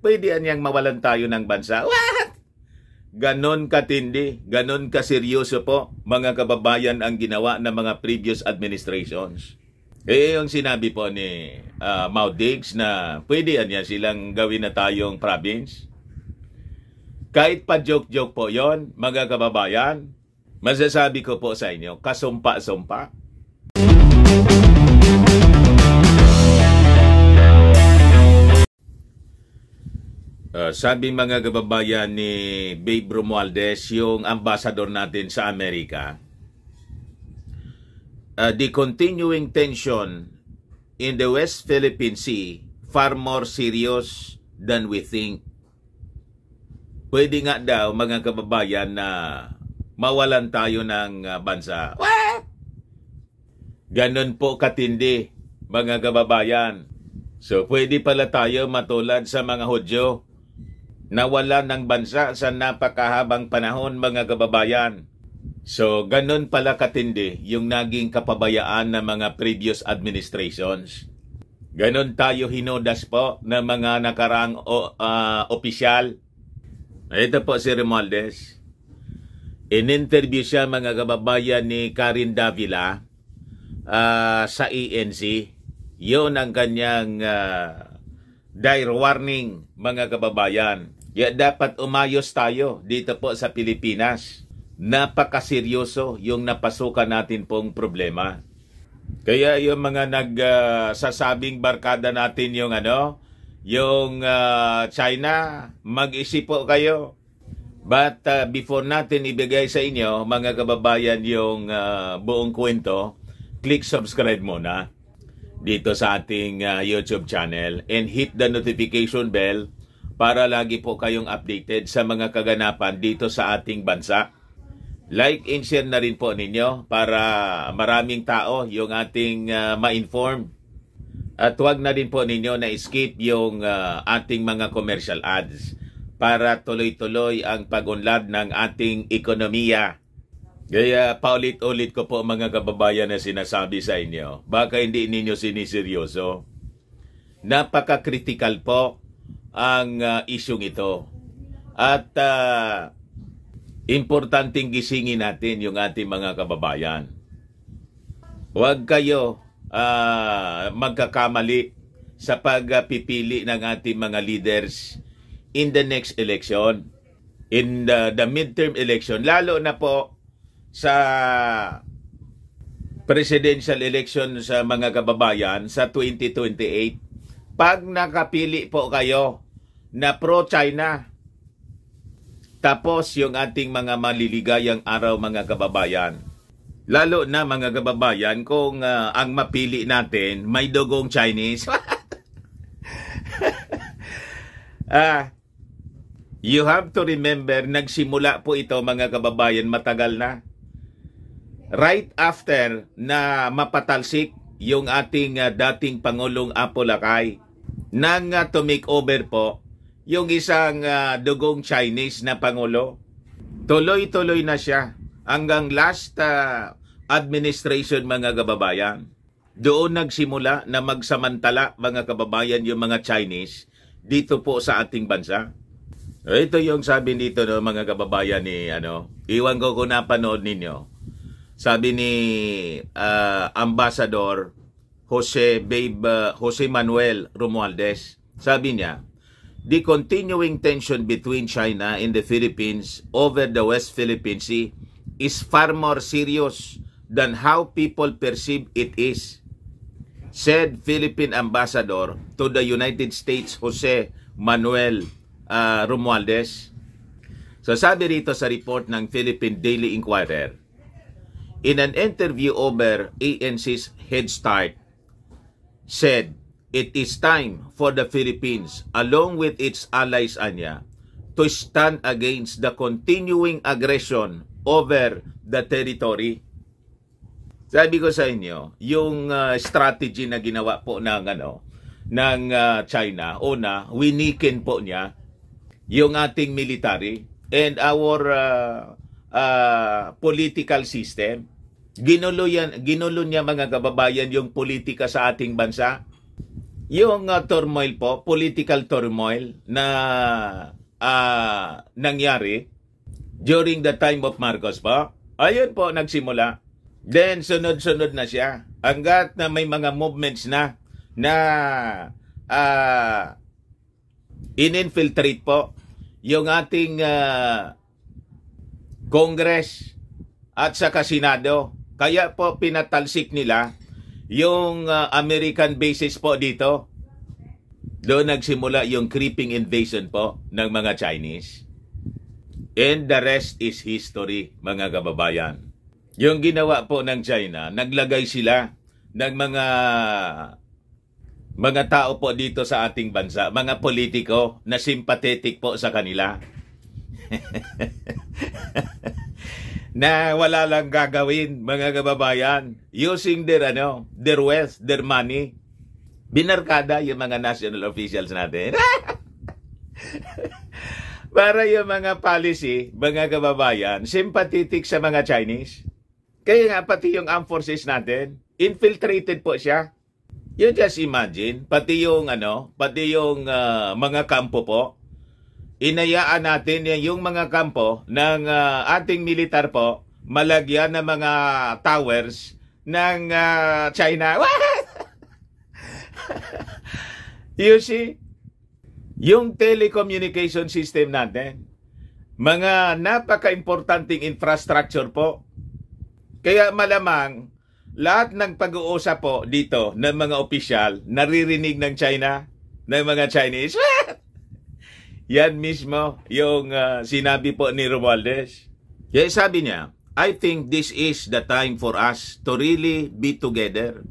pwede niyang mawalan tayo ng bansa. What? Ganon katindi, ganon kaseryoso po, mga kababayan, ang ginawa ng mga previous administrations. Yung sinabi po ni Mao Diggs na pwede niya silang gawin na tayong province. Kahit pa joke-joke po yon, mga kababayan, masasabi ko po sa inyo, kasumpa-sumpa. Sabi mga kababayan ni Babe Romualdez, yung ambassador natin sa Amerika, the continuing tension in the West Philippine Sea far more serious than we think. Pwede nga daw mga kababayan na mawalan tayo ng bansa. What? Ganon po katindi mga kababayan. So pwede pala tayo matulad sa mga Hudyo, nawalan ng bansa sa napakahabang panahon mga kababayan. So, ganun pala katindi yung naging kapabayaan ng mga previous administrations. Ganun tayo hinodas po ng mga nakaraang opisyal. Ito po si Romualdez. In-interview siya mga kababayan ni Karen Davila sa ENC. Yun ang kanyang dire warning mga kababayan. Kaya dapat umayos tayo dito po sa Pilipinas. Napakaseryoso yung napasukan natin pong problema. Kaya yung mga nagsasabing barkada natin yung China, mag-isip po kayo. But before natin ibigay sa inyo mga kababayan yung buong kwento, click subscribe muna dito sa ating YouTube channel and hit the notification bell para lagi po kayong updated sa mga kaganapan dito sa ating bansa. Like and share na rin po ninyo para maraming tao yung ating ma-inform. At huwag na din po ninyo na skip yung ating mga commercial ads para tuloy-tuloy ang pag-unlad ng ating ekonomiya. Kaya paulit-ulit ko po mga kababayan na sinasabi sa inyo, baka hindi ninyo siniseryoso. Napaka-critical po ang isyong ito. At importanteng gisingin natin yung ating mga kababayan. Huwag kayo magkakamali sa pagpipili ng ating mga leaders in the next election, in the midterm election, lalo na po sa presidential election sa mga kababayan sa 2028. Pag nakapili po kayo na pro-China, tapos yung ating mga maliligayang araw mga kababayan. Lalo na mga kababayan kung ang mapili natin may dugong Chinese. You have to remember, nagsimula po ito mga kababayan matagal na. Right after na mapatalsik yung ating dating Pangulong Apo Lakay nang to make over po yung isang dugong Chinese na Pangulo. Tuloy-tuloy na siya hanggang last administration mga kababayan. Doon nagsimula na magsamantala mga kababayan yung mga Chinese dito po sa ating bansa. Ito yung sabi dito no, mga kababayan ni iwan ko kung napanood ninyo. Sabi ni Ambassador Jose Manuel Romualdez, sabi niya, the continuing tension between China and the Philippines over the West Philippine Sea is far more serious than how people perceive it is, said Philippine Ambassador to the United States Jose Manuel Romualdez. So sabi rito sa report ng Philippine Daily Inquirer, in an interview over ANC's Head Start, said, it is time for the Philippines, along with its allies, Anya, to stand against the continuing aggression over the territory. Sabi ko sa inyo, yung strategy na ginawa po ng China, una, winikin po niya yung ating military and our political system. Ginulo niya mga kababayan yung politika sa ating bansa. yung turmoil po, political turmoil na nangyari during the time of Marcos po. Ayun po, nagsimula. Then, sunod-sunod na siya. Hanggat na may mga movements na in-infiltrate po yung ating Congress at saka Senado. Kaya po pinatalsik nila yung American bases po dito. Doon nagsimula yung creeping invasion po ng mga Chinese. And the rest is history, mga kababayan. Yung ginawa po ng China, naglagay sila ng mga tao po dito sa ating bansa, mga politiko na sympathetic po sa kanila. Na wala lang gagawin, mga kababayan, using their wealth, their money. Binarkada yung mga national officials natin. Para yung mga policy, mga kababayan, sympathetic sa mga Chinese. Kaya nga pati yung armed forces natin, infiltrated po siya. You just imagine, pati yung mga kampo po, inayaan natin yung mga kampo ng ating militar po, malagyan ng mga towers ng China. You see, yung telecommunication system natin, mga napaka-importanting infrastructure po. Kaya malamang, lahat ng pag-uusap po dito ng mga opisyal, naririnig ng China, ng mga Chinese. Yan mismo yung sinabi po ni Romualdez. Kaya sabi niya, I think this is the time for us to really be together,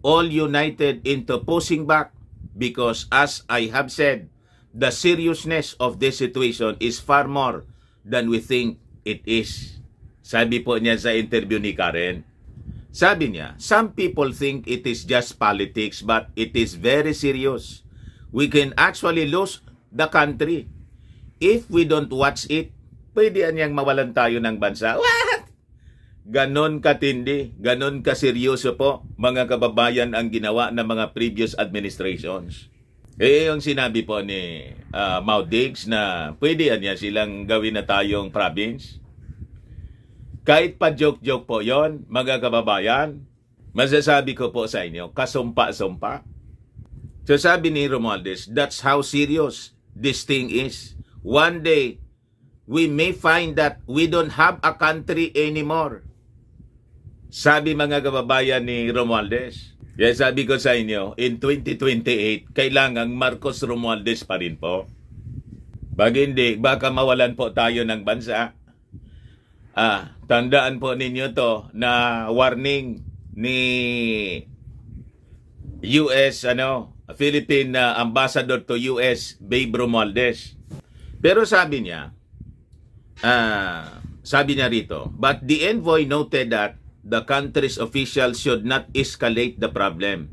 all united into pushing back, because as I have said, the seriousness of this situation is far more than we think it is. Sabi po niya sa interview ni Karen. Sabi niya, some people think it is just politics, but it is very serious. We can actually lose the country. If we don't watch it, pwede niyang mawalan tayo ng bansa. What? Ganon katindi, ganon kaseryoso po, mga kababayan, ang ginawa ng mga previous administrations. Yung sinabi po ni Mao Diggs na pwede niya silang gawin na tayong province. Kahit pa joke-joke po yon, mga kababayan, masasabi ko po sa inyo, kasumpa-sumpa. So sabi ni Romualdez, that's how serious this thing is. One day, we may find that we don't have a country anymore. Sabi mga kababayan ni Romualdez. Kaya sabi ko sa inyo, in 2028, kailangang Marcos Romualdez pa rin po. Pag hindi, baka mawalan po tayo ng bansa. Tandaan po ninyo to na warning ni US, Philippine Ambassador to US, Babe Romualdez. Pero sabi niya rito, but the envoy noted that the country's officials should not escalate the problem.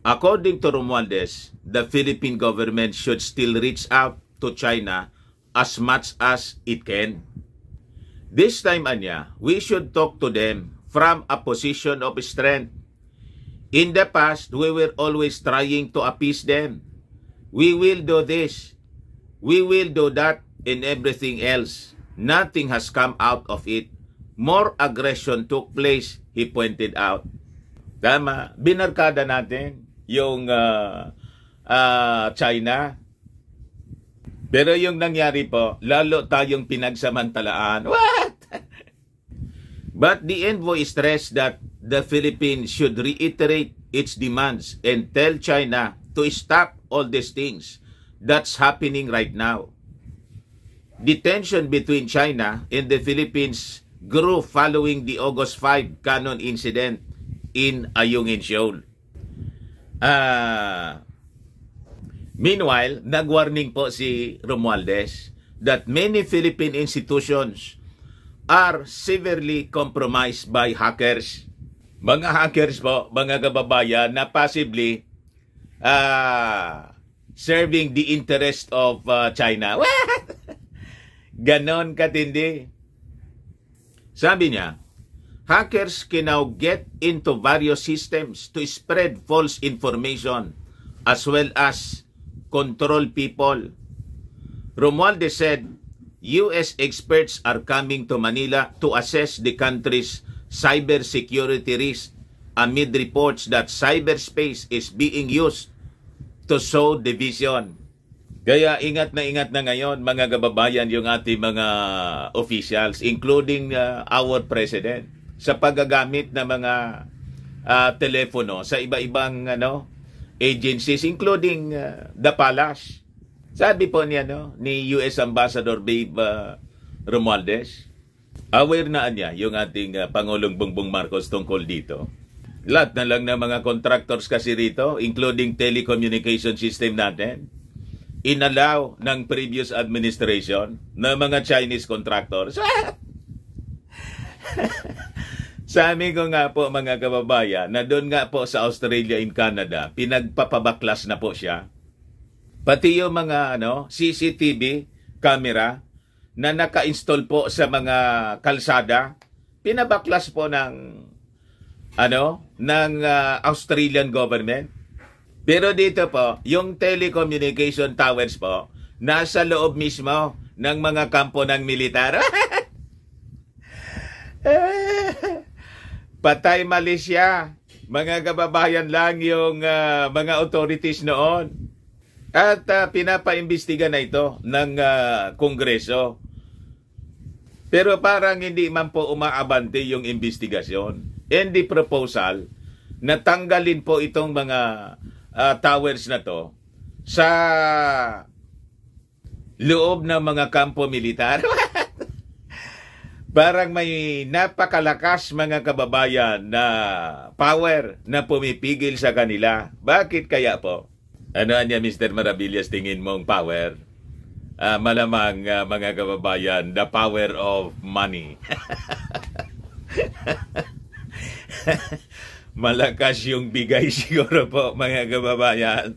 According to Romualdez, the Philippine government should still reach out to China as much as it can. This time, Anya, we should talk to them from a position of strength. In the past, we were always trying to appease them. We will do this. We will do that and everything else. Nothing has come out of it. More aggression took place, he pointed out. Tama, binarkada natin yung China. Pero yung nangyari po, lalo tayong pinagsamantalaan. What? But the envoy stressed that the Philippines should reiterate its demands and tell China to stop all these things that's happening right now. The tension between China and the Philippines grew following the August 5 cannon incident in Ayungin Shoal. Meanwhile, nag-warning po si Romualdez that many Philippine institutions are severely compromised by hackers. Mga hackers po, mga kababayan, na possibly serving the interest of China. Ganon katindi. Sabi niya, hackers can now get into various systems to spread false information as well as control people. Romualdez said, U.S. experts are coming to Manila to assess the country's cybersecurity risk amid reports that cyberspace is being used to sow division. Kaya ingat na ngayon mga kababayan yung ating mga officials, including our president, sa paggagamit ng mga telepono sa iba-ibang agencies, including the Palace. Sabi po niya ni US Ambassador Babe Romualdez, aware na niya yung ating Pangulong Bongbong Marcos tungkol dito. Lahat na lang ng mga contractors kasi rito, including telecommunication system natin, inalaw ng previous administration na mga Chinese contractors. Sabi ko nga po mga kababayan, na doon nga po sa Australia and Canada, pinagpapabaklas na po siya. Pati yung mga CCTV camera na naka-install po sa mga kalsada, pinabaklas po ng Australian government. Pero dito po, yung telecommunication towers po, nasa loob mismo ng mga kampo ng militar. Patay Malaysia. Mga kababayan lang yung mga authorities noon. At pinapaimbestiga na ito ng Kongreso. Pero parang hindi man po umaabante yung investigasyon. And the proposal na tanggalin po itong mga towers na to sa loob ng mga kampo militar. Parang may napakalakas mga kababayan na power na pumipigil sa kanila. Bakit kaya po? Ano niya Mr. Maravillas tingin mong power? Malamang mga kababayan, the power of money. Malakas yung bigay siguro po mga kababayan.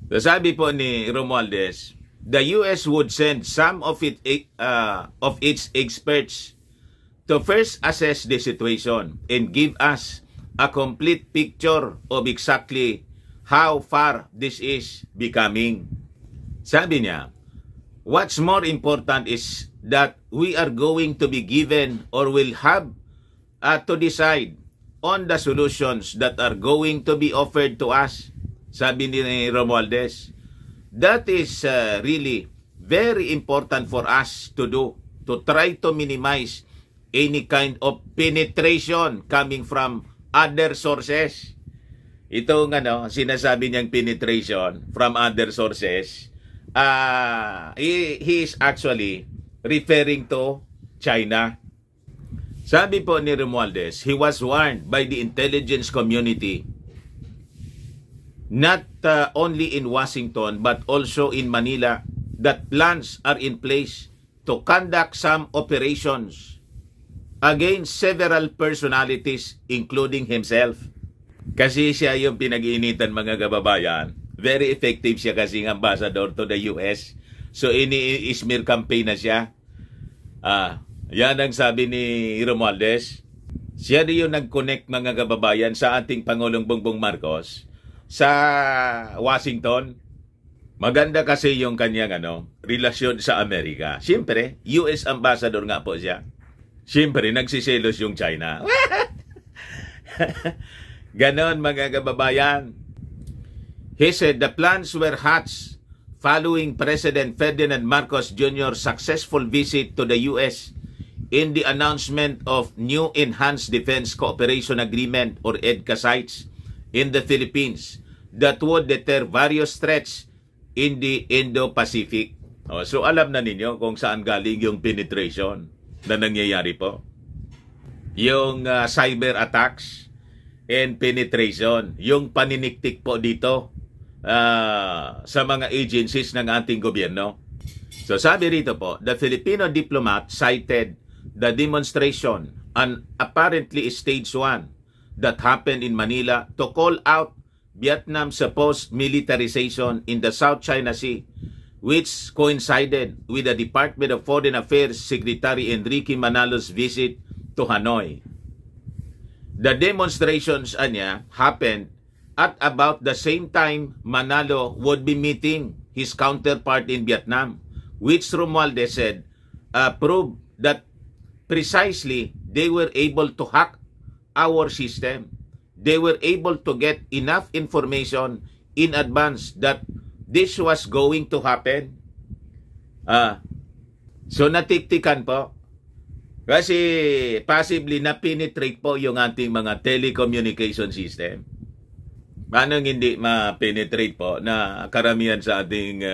So, sabi po ni Romualdez, the US would send some of its experts to first assess the situation and give us a complete picture of exactly how far this is becoming. Sabi niya, what's more important is that we are going to be given or will have to decide on the solutions that are going to be offered to us. Sabi ni Romualdez, that is really very important for us to do, to try to minimize any kind of penetration coming from other sources. Ito sinasabi niyang penetration from other sources, he is actually referring to China. Sabi po ni Romualdez, he was warned by the intelligence community, not only in Washington but also in Manila, that plans are in place to conduct some operations against several personalities including himself. Kasi siya yung pinag-iinitan mga kababayan. Very effective siya kasi ng ambassador to the US. So ini-smear campaign na siya. Yan ang sabi ni Romualdez. Siya din yung nag-connect mga kababayan sa ating Pangulong Bongbong Marcos sa Washington. Maganda kasi yung kanyang relasyon sa Amerika. Siyempre, US ambassador nga po siya. Siyempre, nagsiselos yung China. Ganon mga kababayan. He said the plans were hatched following President Ferdinand Marcos Jr.'s successful visit to the US in the announcement of new Enhanced Defense Cooperation Agreement or EDCA sites in the Philippines that would deter various threats in the Indo-Pacific. So alam na ninyo kung saan galing yung penetration na nangyayari po. Yung cyber attacks and penetration, yung paniniktik po dito sa mga agencies ng ating gobyerno. So sabi rito po, the Filipino diplomat cited the demonstration, an apparently stage 1, that happened in Manila to call out Vietnam's supposed militarization in the South China Sea, which coincided with the Department of Foreign Affairs Secretary Enrique Manalo's visit to Hanoi. The demonstrations happened At about the same time, Manalo would be meeting his counterpart in Vietnam, which Romualdez said proved that precisely they were able to hack our system. They were able to get enough information in advance that this was going to happen. So natiktikan po. Kasi possibly na-penetrate po yung ating mga telecommunication system. Paano hindi ma-penetrate po na karamihan sa ating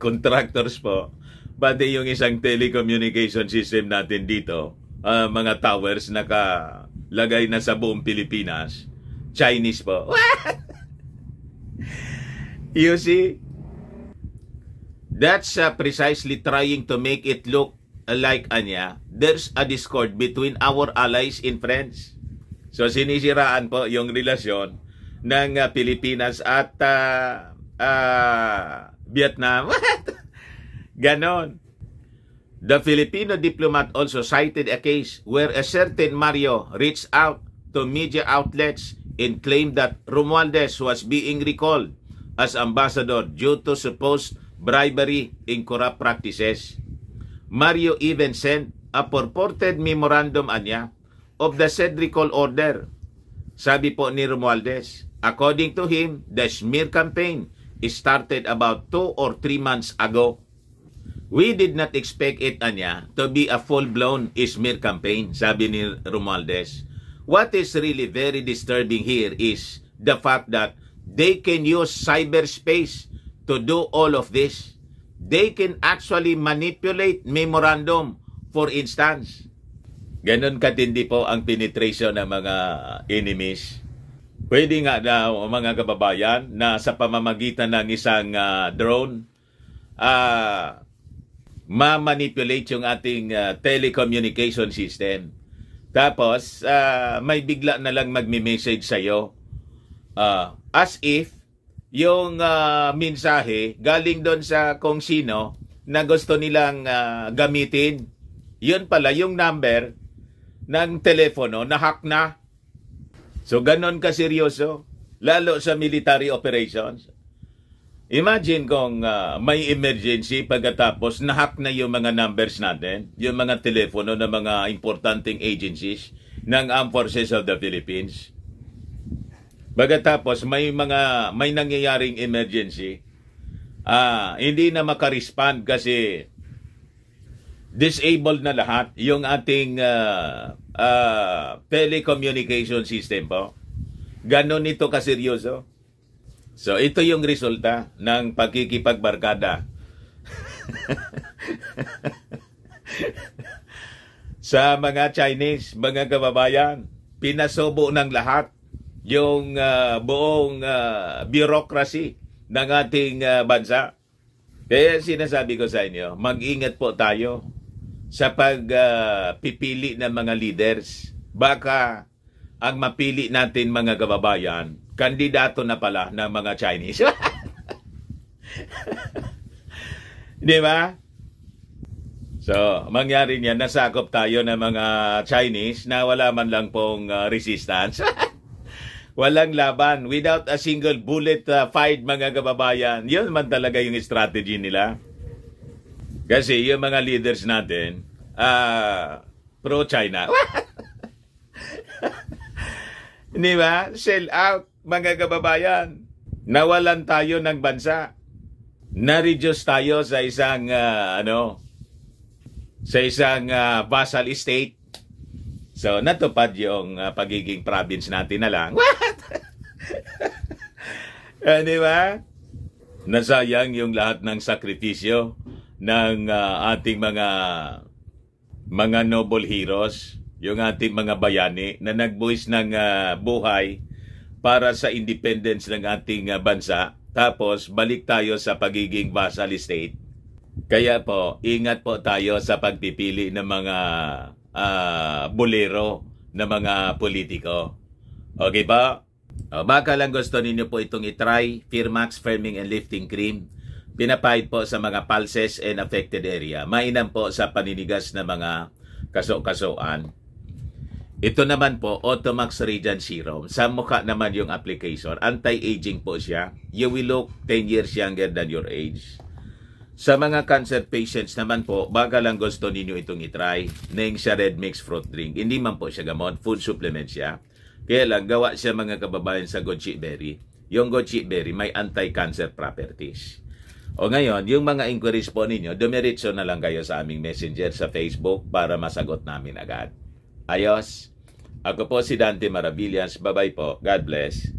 contractors po, pati yung isang telecommunication system natin dito, mga towers nakalagay na sa buong Pilipinas, Chinese po. You see? That's precisely trying to make it look like there's a discord between our allies and friends. So sinisiraan po yung relasyon ng Pilipinas at Vietnam. Ganon. The Filipino diplomat also cited a case where a certain Mario reached out to media outlets and claimed that Romualdez was being recalled as ambassador due to supposed bribery and corrupt practices. Mario even sent a purported memorandum of the said recall order. Sabi po ni Romualdez, according to him, the smear campaign started about 2 or 3 months ago. We did not expect it to be a full-blown smear campaign, sabi ni Romualdez. What is really very disturbing here is the fact that they can use cyberspace to do all of this. They can actually manipulate memorandum, for instance. Ganon katindi po ang penetration ng mga enemies. Pwede nga daw, mga kababayan, na sa pamamagitan ng isang drone, ma-manipulate yung ating telecommunication system. Tapos, may bigla na lang magme-message sa'yo. As if, yung mensahe galing doon sa kung sino na gusto nilang gamitin. Yun pala, yung number ng telepono na hack na. So, ganon kaseryoso, lalo sa military operations. Imagine kung may emergency pagkatapos na-hack na yung mga numbers natin, yung mga telepono ng mga importanteng agencies ng Armed Forces of the Philippines. Pagkatapos may nangyayaring emergency, hindi na makarespond kasi disabled na lahat yung ating telecommunication system po. Ganon ito kaseryoso. So, ito yung resulta ng pagkikipagbarkada sa mga Chinese, mga kababayan. Pinasubo ng lahat yung buong bureaucracy ng ating bansa. Kaya sinasabi ko sa inyo, mag-ingat po tayo sa pagpipili ng mga leaders. Baka ang mapili natin, mga kababayan, kandidato na pala ng mga Chinese. Di ba? So, mangyari niyan, nasakop tayo ng mga Chinese na wala man lang pong resistance. Walang laban, without a single bullet fired, mga kababayan. Yun man talaga yung strategy nila. Kasi yung mga leaders natin, pro-China. Di ba? Sell out, mga kababayan. Nawalan tayo ng bansa. Na-reduce tayo sa isang, vassal state. So, natupad yung pagiging province natin na lang. What? Di ba? Nasayang yung lahat ng sakripisyo ng ating mga noble heroes, yung ating mga bayani na nagbuwis ng buhay para sa independence ng ating bansa. Tapos, balik tayo sa pagiging vassal state. Kaya po, ingat po tayo sa pagpipili ng mga bolero na mga politiko. Okay ba? Baka lang gusto ninyo po itong itry, Firmax Firming and Lifting Cream. Pinapahid po sa mga pulses and affected area. Mainam po sa paninigas na mga kaso-kasoan. Ito naman po, Automax Radiant Serum. Sa mukha naman yung application. Anti-aging po siya. You will look 10 years younger than your age. Sa mga cancer patients naman po, baka lang gusto ninyo itong itry. Neng siya red mixed fruit drink. Hindi man po siya gamot. Food supplement siya. Kaya lang, gawa siya mga kababayan sa goji berry. Yung goji berry may anti-cancer properties. O ngayon, yung mga inquiries po ninyo, dumiretso na lang kayo sa aming messenger sa Facebook para masagot namin agad. Ayos! Ako po si Dante Maravillas. Bye-bye po. God bless.